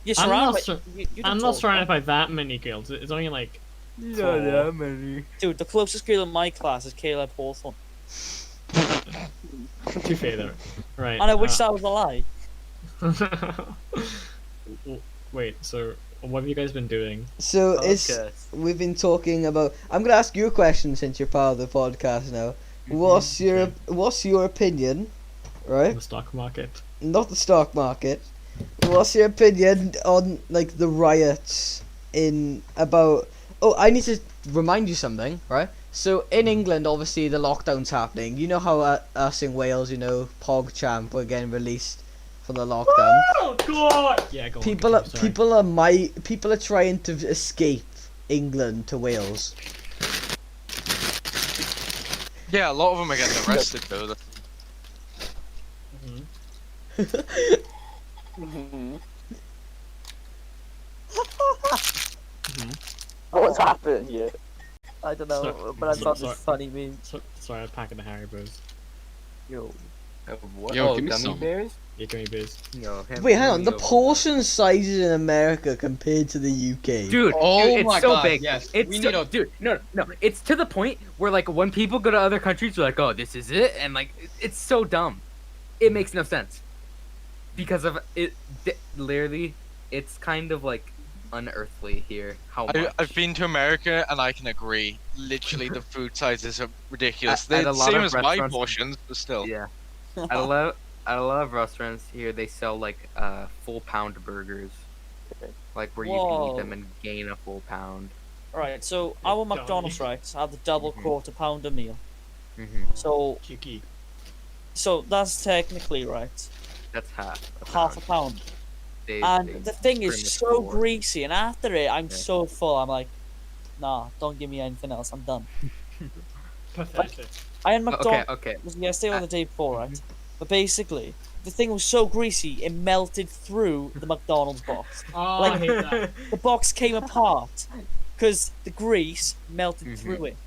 You're I'm surrounded. not by- sur- you I'm don't not talk surrounded about- by that many girls. It's only like Not that many. Dude, the closest girl in my class is Caleb Hawthorne. too fair though. Right. And I wish that was a lie. Wait. So, what have you guys been doing? So it's Podcast. we've been talking about. I'm gonna ask you a question since you're part of the podcast now. What's your opinion, In right? the stock market. Not the stock market. What's your opinion on like the riots in about? Oh, I need to remind you something, right? So in England, obviously the lockdown's happening. You know how us in Wales, PogChamp were getting released from the lockdown. Oh God! Yeah, go on. People continue, sorry. people are trying to escape England to Wales. Yeah, a lot of them are getting arrested though. Mhm. Mhm. Mhm. What's happening here? I don't know, So- but I so- thought sorry. this funny meme. Sorry, I'm packing the Haribos. Yo. What? Yo, give me gummy some. bears? Yeah, gummy bears. Yo, Wait, hang on. The yo. portion sizes in America compared to the UK. Dude, Oh dude, my it's so God, big. yes. It's We so, need a- dude. No. It's to the point where like when people go to other countries, they're like, "Oh, this is it," and like it's so dumb. It makes no sense because of it. Literally, it's kind of like unearthly here. How much? I've been to America and I can agree. Literally, the food sizes are ridiculous. At They're a the lot same of as my restaurants- portions, but still. Yeah. At a lot of restaurants here, they sell like full pound burgers, like where you can Whoa. eat them and gain a full pound. Alright, so our Johnny. McDonald's, right, have the double Mhm. quarter pounder meal. Hmm So Cheeky. that's technically, right, That's half. half a pound. They- And they the thing trim is it so for- greasy, and after it, I'm Yeah. so full. I'm like, nah, don't give me anything else. I'm done. Pathetic. I had Okay, McDonald's okay. was yesterday or the day before, right? But basically, the thing was so greasy, it melted through the McDonald's box. Oh, Like- I hate that. The box came apart because the grease melted Mhm. through it.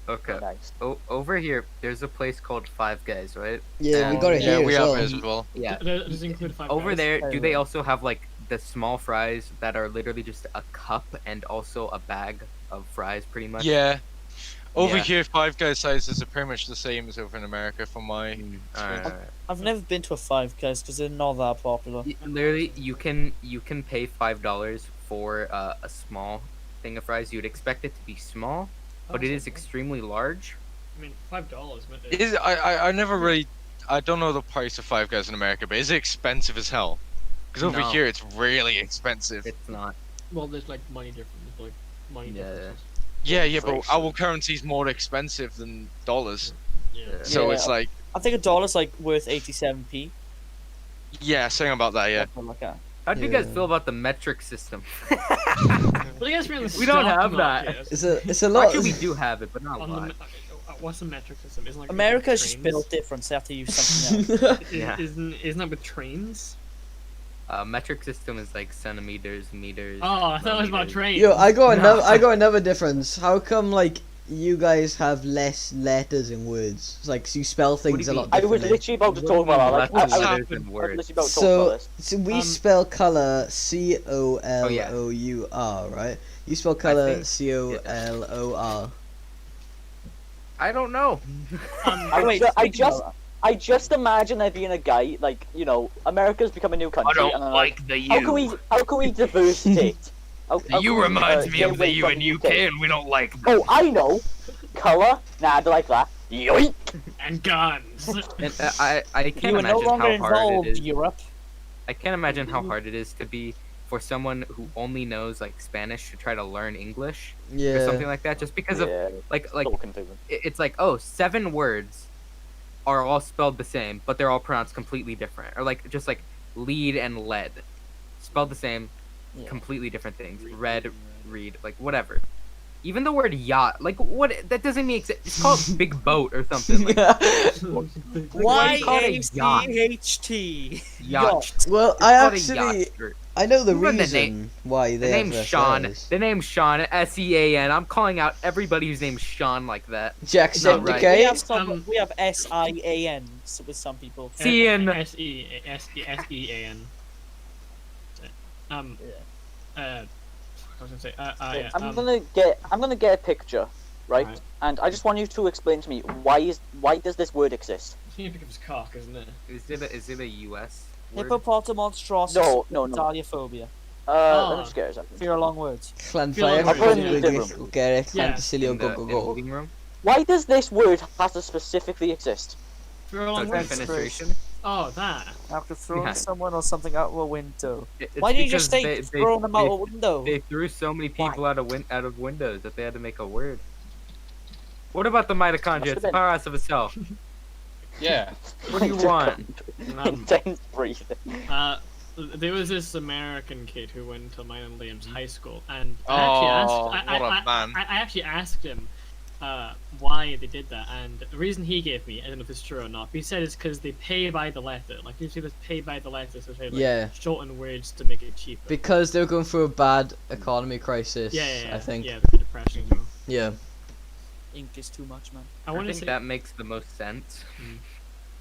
Okay. Nice. Over here, there's a place called Five Guys, right? Yeah, we got it Yeah, here we as have well. it as well. Yeah. Does it include Five Over Guys? there, do they also have like the small fries that are literally just a cup and also a bag of fries, pretty much? Yeah. Over Yeah. here, Five Guys sizes are pretty much the same as over in America for my. Alright. I've never been to a Five Guys because they're not that popular. Literally, you can pay $5 for a small thing of fries. You'd expect it to be small, but it is extremely large. I mean, $5. Is I never really. I don't know the price of Five Guys in America, but is it expensive as hell? Because over No. here, it's really expensive. It's not. Well, there's like money difference, like money Yeah. differences. Yeah, but Inflation. our currency's more expensive than dollars. Yeah. So Yeah. it's like, I think a dollar's like worth 87p. yeah, saying about that, yeah. Something like that. How do you guys Yeah. feel about the metric system? But I guess we're in the We don't stock have that. market. It's a lot. Actually, we do have it, but not a On the, lot. what's the metric system? Isn't like America's trains? just built different, so they have to use something else. Yeah. Isn't that with trains? Metric system is like centimeters, meters. Oh, I thought it was about millimeters. trains. Yo, I got No. another difference. How come like you guys have less letters in words? It's like so you spell things do a you lot mean? I was differently. literally about to talk about that. Like, Lots of I was letters and literally words. about to talk about So this. we spell color COLOUR, right? You spell color think- COLOR. I don't know. Wait, speaking of that, I just imagine there being a guy like America's become a new country. and I'm like, the how can we diversitate? How can we, get away from the UK? and we don't like. Oh, I know. Color? Nah, I don't like that. Yoink! And guns. And, I you can't were no imagine longer how hard involved, it is. Europe. I can't imagine how hard it is to be for someone who only knows like Spanish to try to learn English or Yeah. something like that, just because of Yeah, like so confusing. it's like, oh, 7 words are all spelled the same, but they're all pronounced completely different. Or like just like lead and lead, spelled the same, Yeah. completely different things. Red, read, like whatever. Even the word yacht, like what? That doesn't mean it's called big boat or something. Like, why do you call it a yacht? YHT. Yacht. Well, It's I called a actually yacht skirt. I know the Even the reason why The they have name's their Sean. letters. The name's Sean. SEAN. I'm calling out everybody whose name's Sean like that. Jacksepticeye. Not right. We have some. We have SIAN with some people. Cian. SEAN. I was gonna say. Yeah. I'm gonna get a picture, right? Alright. And I just want you to explain to me why does this word exist? It's gonna pick up his cock, isn't it? Is it a US word? Hippopotamonstrosity. No. Italiaphobia. Let me just get it a second. Fear long words. Clanfire, I'll put it in the room. Gary, Yeah. Clanticilio, In go the go go. living room? Why does this word have to specifically exist? For a So long it's word. defenestration? Oh, that. After throwing Yeah. someone or something out of a window. It's Why didn't you just because say throwing them out a window? They threw so many people out of windows that they had to make a word. What about the mitochondria? It's a been. powerhouse of a cell. Yeah. What do you want? Intense breathing. There was this American kid who went to mine and Liam's high school, and Oh, I what a man. actually asked him why they did that, and the reason he gave me, I don't know if it's true or not, but he said it's because they pay by the letter. Like, usually they pay by the letter, so they Yeah. shorten words to make it cheaper. Because they're going through a bad economy crisis. Yeah, I think. Yeah, the depression. You know. Yeah. Ink is too much, man. I I want to think say that makes the most sense. Mm. I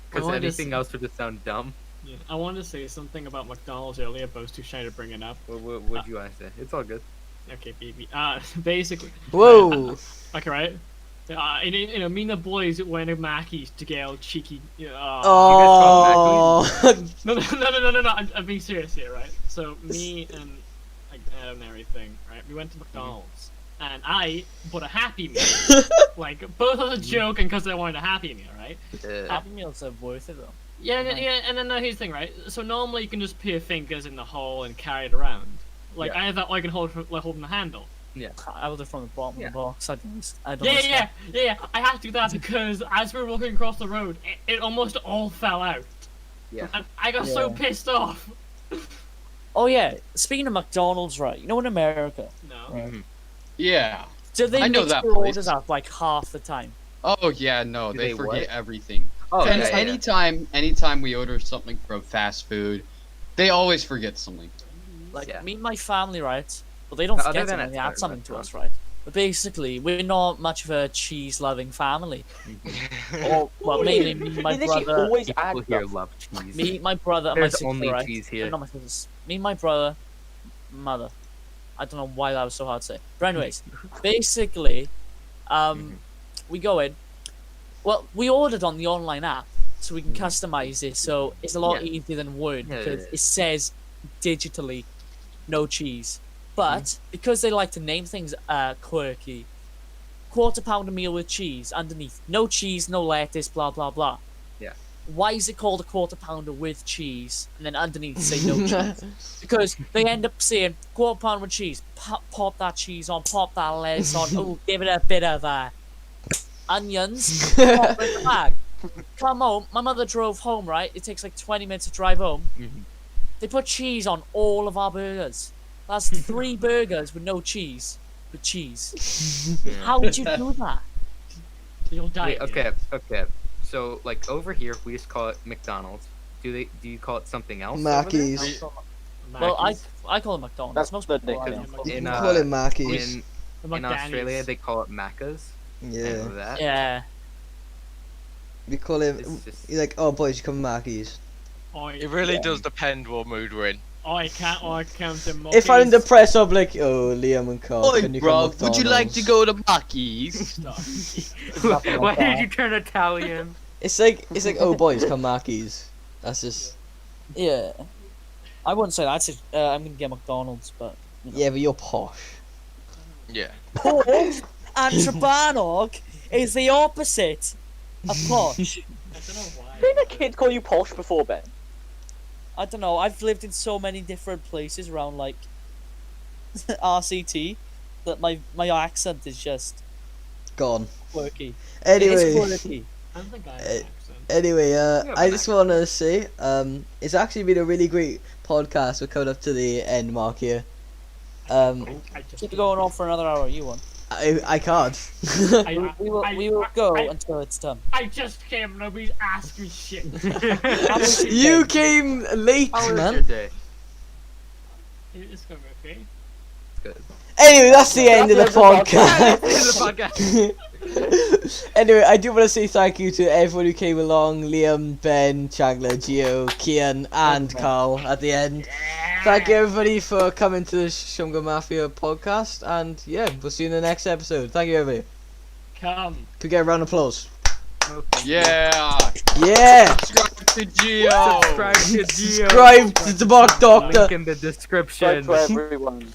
Because wanted to anything s- else would just sound dumb. yeah, I wanted to say something about McDonald's earlier, but I was too shy to bring it up. What do you want to say? It's all good. Okay, baby. Basically. Whoa. Okay, right. Me and the boys went to Mackey's to get all cheeky. Oh. No. I'm being serious here, right? So me and like Adam and everything, right? We went to McDonald's, and I bought a Happy Meal. Like both as a joke and because I wanted a Happy Meal, right? Happy Meals are worth it though. Yeah, and then here's the thing, right? So normally you can just put your fingers in the hole and carry it around. Like Yeah. I have that, I can hold like holding the handle. I was from the bottom Yeah. of the box. I don't Yeah, understand. yeah. I had to do that because as we were walking across the road, it almost all fell out. Yeah. And I got so Yeah. pissed off. Oh yeah, speaking of McDonald's, right? You know in America, No. right? Yeah. Do they I know mix that their place. orders up like half the time? Oh yeah, no, Do they they forget what? everything. Oh, And yeah, yeah. anytime we order something from fast food, they always forget something. Like Yeah. me and my family, right? Well, they don't Other forget than it at when they add certain something to us, restaurants. right? But basically, we're not much of a cheese-loving family. Or, Well, mainly me, and my they literally brother, always People add here stuff. love cheese. me, my brother, and my There's sister, only right? cheese here. Not my sisters. Me, my brother, mother. I don't know why that was so hard to say. But anyways, basically, we go in. Well, we ordered on the online app, so we can customize it. So it's a lot Yeah. easier than Word Yeah, because yeah. it says digitally, no cheese. But because they like to name things quirky, quarter pounder meal with cheese underneath, no cheese, no lettuce, blah blah blah. Yeah. Why is it called a quarter pounder with cheese and then underneath say no cheese? Because they end up saying quarter pounder with cheese. Pop that cheese on, pop that lettuce on. Oh, give it a bit of onions. Pop in the bag. Come home. My mother drove home. Right, it takes like 20 minutes to drive home. Mhm. They put cheese on all of our burgers. That's 3 burgers with no cheese. With cheese. How would you do that? You'll die. Wait, okay. So like over here, we just call it McDonald's. Do you call it something else? over there? Mackey's. Well, I call it McDonald's. That's Most the people call it nickname. You In, can call it Mackey's. in Australia, they call it Macca's. I Yeah. know that. Yeah. We call it. It's just- You're like, oh boys, you come Mackey's. It really does depend what mood we're in. I can't the If I'm depressed, I'm like, oh, Liam and Carl, Oi, can you bro, come would you like to go to Mackey's? Nothing Why like did that. you turn Italian? It's like, oh boys, come Mackey's. That's just. Yeah. I wouldn't say that. I'd say I'm gonna get McDonald's, but Yeah, but you're posh. Yeah. posh and Trebanog is the opposite of posh. I don't know why. Didn't a kid call you posh before, Ben? I don't know. I've lived in so many different places around like RCT that my accent is just Gone. quirky. Anyway. It is quirky. I don't think I have Eh, an accent. Anyway, Yeah, I but just want to say, it's actually been a really great podcast. We're coming up to the end mark here. I just Keep it going on for another hour. You won. I can't. We will go until it's done. I just came. Nobody's asking me shit. You came late, How was your man. day? It's gonna be okay. Good. Anyway, that's the end of the That's the end of the podcast. the podcast. Anyway, I do want to say thank you to everyone who came along: Liam, Ben, Chankla, Gio, Kian, and Carl at the end. Thank you everybody for coming to the Shashumgan Mafia podcast, and yeah, we'll see you in the next episode. Thank you everybody. Come. Could we get a round of applause? Yeah. Yeah! Subscribe to Gio. Subscribe to Gio. Subscribe to the Mock Doctor! Link in the description. Subscribe to everyone.